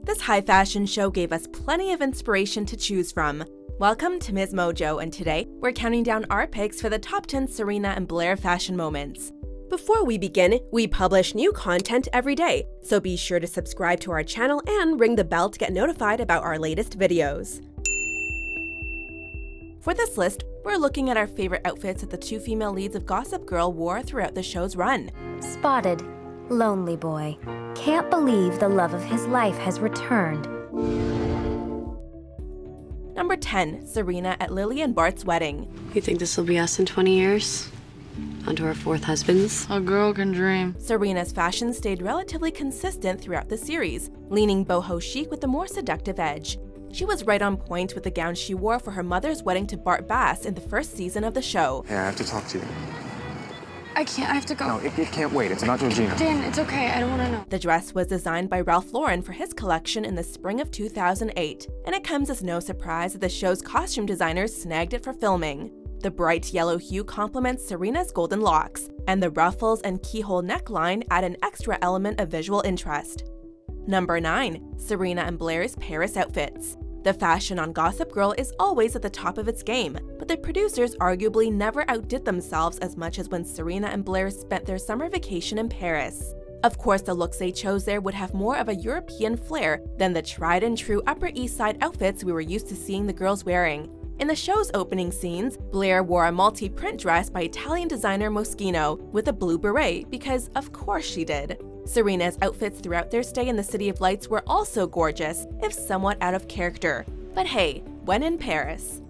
This high fashion show gave us plenty of inspiration to choose from. Welcome to MsMojo, and today we're counting down our picks for the top 10 Serena and Blair fashion moments. Before we begin, we publish new content every day, so be sure to subscribe to our channel and ring the bell to get notified about our latest videos. For this list, we're looking at our favorite outfits that the two female leads of Gossip Girl wore throughout the show's run. Spotted. Lonely boy. Can't believe the love of his life has returned. Number 10. Serena at Lily and Bart's wedding. You think this will be us in 20 years? Onto our fourth husbands? A girl can dream. Serena's fashion stayed relatively consistent throughout the series, leaning boho chic with a more seductive edge. She was right on point with the gown she wore for her mother's wedding to Bart Bass in the first season of the show. Hey, I have to talk to you. I can't, I have to go. No, it can't wait. It's about Georgina. Dan, it's okay, I don't want to know. The dress was designed by Ralph Lauren for his collection in the spring of 2008, and it comes as no surprise that the show's costume designers snagged it for filming. The bright yellow hue complements Serena's golden locks, and the ruffles and keyhole neckline add an extra element of visual interest. Number 9. Serena and Blair's Paris outfits. The fashion on Gossip Girl is always at the top of its game, but the producers arguably never outdid themselves as much as when Serena and Blair spent their summer vacation in Paris. Of course, the looks they chose there would have more of a European flair than the tried-and-true Upper East Side outfits we were used to seeing the girls wearing. In the show's opening scenes, Blair wore a multi-print dress by Italian designer Moschino with a blue beret because of course she did. Serena's outfits throughout their stay in the City of Lights were also gorgeous, if somewhat out of character. But hey, when in Paris.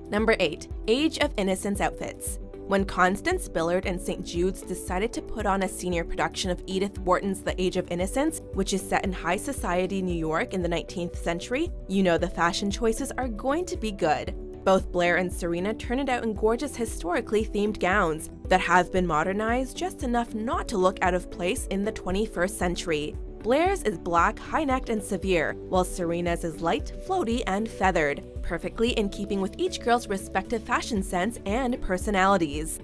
Number 8. Age of Innocence outfits. When Constance Billard and St. Jude's decided to put on a senior production of Edith Wharton's The Age of Innocence, which is set in high society New York in the 19th century, you know the fashion choices are going to be good. Both Blair and Serena turned out in gorgeous historically themed gowns that have been modernized just enough not to look out of place in the 21st century. Blair's is black, high-necked, and severe, while Serena's is light, floaty, and feathered, perfectly in keeping with each girl's respective fashion sense and personalities.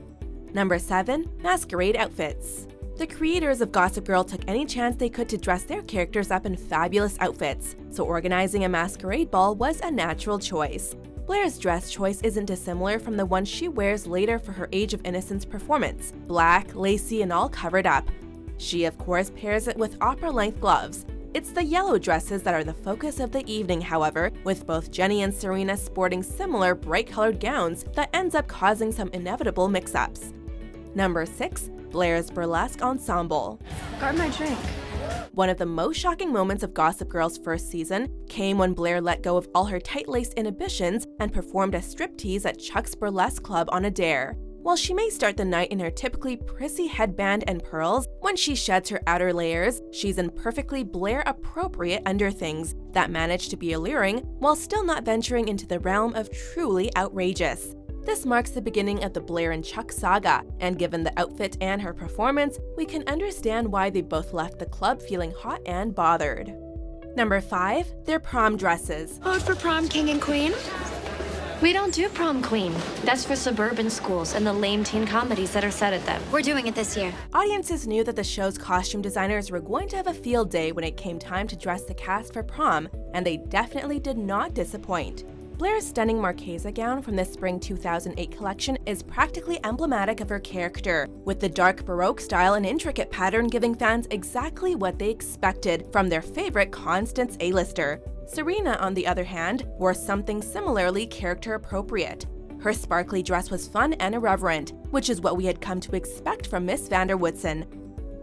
Number 7. Masquerade Outfits. The creators of Gossip Girl took any chance they could to dress their characters up in fabulous outfits, so organizing a masquerade ball was a natural choice. Blair's dress choice isn't dissimilar from the one she wears later for her Age of Innocence performance, black, lacy, and all covered up. She, of course, pairs it with opera-length gloves. It's the yellow dresses that are the focus of the evening, however, with both Jenny and Serena sporting similar bright-colored gowns that ends up causing some inevitable mix-ups. Number 6. Blair's Burlesque Ensemble. Guard my drink. One of the most shocking moments of Gossip Girl's first season came when Blair let go of all her tight-laced inhibitions and performed a striptease at Chuck's Burlesque Club on a dare. While she may start the night in her typically prissy headband and pearls, when she sheds her outer layers, she's in perfectly Blair-appropriate underthings that manage to be alluring while still not venturing into the realm of truly outrageous. This marks the beginning of the Blair and Chuck saga, and given the outfit and her performance, we can understand why they both left the club feeling hot and bothered. Number 5. Their prom dresses. Vote for prom king and queen? We don't do prom queen. That's for suburban schools and the lame teen comedies that are set at them. We're doing it this year. Audiences knew that the show's costume designers were going to have a field day when it came time to dress the cast for prom, and they definitely did not disappoint. Blair's stunning Marchesa gown from the spring 2008 collection is practically emblematic of her character, with the dark Baroque style and intricate pattern giving fans exactly what they expected from their favorite Constance A-lister. Serena, on the other hand, wore something similarly character-appropriate. Her sparkly dress was fun and irreverent, which is what we had come to expect from Miss Vanderwoodson.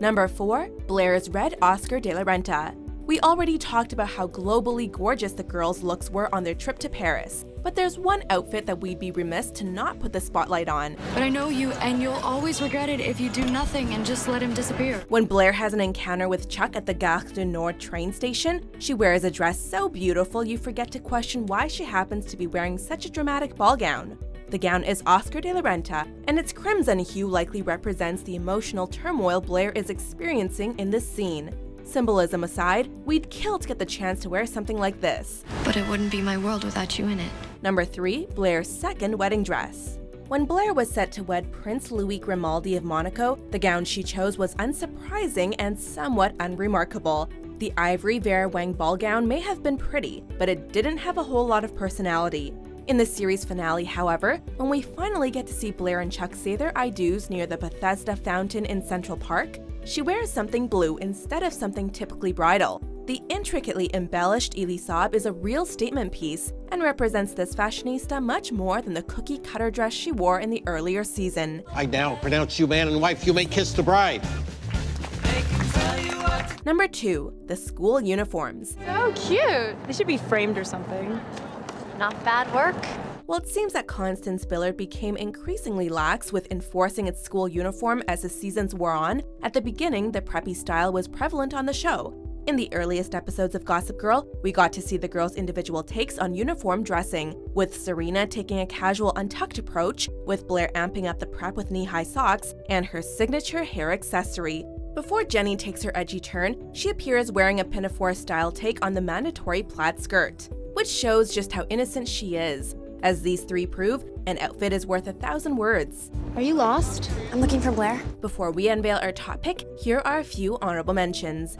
Number 4. Blair's red Oscar de la Renta. We already talked about how globally gorgeous the girls' looks were on their trip to Paris, but there's one outfit that we'd be remiss to not put the spotlight on. But I know you, and you'll always regret it if you do nothing and just let him disappear. When Blair has an encounter with Chuck at the Gare du Nord train station, she wears a dress so beautiful you forget to question why she happens to be wearing such a dramatic ball gown. The gown is Oscar de la Renta, and its crimson hue likely represents the emotional turmoil Blair is experiencing in this scene. Symbolism aside, we'd kill to get the chance to wear something like this. But it wouldn't be my world without you in it. Number 3. Blair's second wedding dress. When Blair was set to wed Prince Louis Grimaldi of Monaco, the gown she chose was unsurprising and somewhat unremarkable. The ivory Vera Wang ball gown may have been pretty, but it didn't have a whole lot of personality. In the series finale, however, when we finally get to see Blair and Chuck say their I-dos near the Bethesda fountain in Central Park, she wears something blue instead of something typically bridal. The intricately embellished Elisab is a real statement piece and represents this fashionista much more than the cookie-cutter dress she wore in the earlier season. I now pronounce you man and wife. You may kiss the bride. Number 2. The school uniforms. So cute. They should be framed or something. Not bad work. Well, it seems that Constance Billard became increasingly lax with enforcing its school uniform as the seasons wore on. At the beginning, the preppy style was prevalent on the show. In the earliest episodes of Gossip Girl, we got to see the girls' individual takes on uniform dressing, with Serena taking a casual untucked approach, with Blair amping up the prep with knee-high socks, and her signature hair accessory. Before Jenny takes her edgy turn, she appears wearing a pinafore-style take on the mandatory plaid skirt, which shows just how innocent she is. As these three prove, an outfit is worth 1,000 words. Are you lost? I'm looking for Blair. Before we unveil our top pick, here are a few honorable mentions.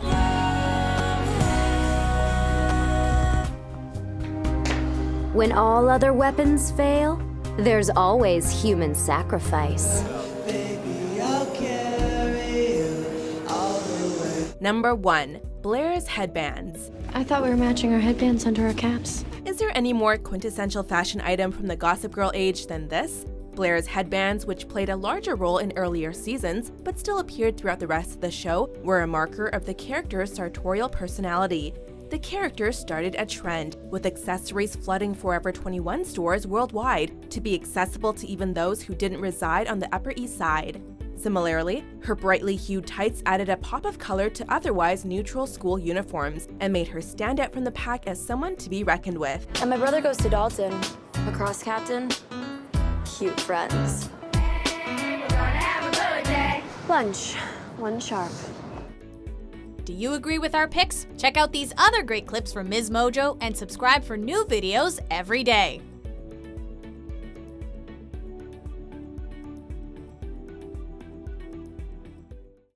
When all other weapons fail, there's always human sacrifice. Number 1. Blair's headbands. I thought we were matching our headbands under our caps. Is there any more quintessential fashion item from the Gossip Girl age than this? Blair's headbands, which played a larger role in earlier seasons, but still appeared throughout the rest of the show, were a marker of the character's sartorial personality. The character started a trend, with accessories flooding Forever 21 stores worldwide to be accessible to even those who didn't reside on the Upper East Side. Similarly, her brightly hued tights added a pop of color to otherwise neutral school uniforms and made her stand out from the pack as someone to be reckoned with. And my brother goes to Dalton. Lacrosse captain. Cute friends. Lunch. 1 sharp. Do you agree with our picks? Check out these other great clips from MsMojo and subscribe for new videos every day.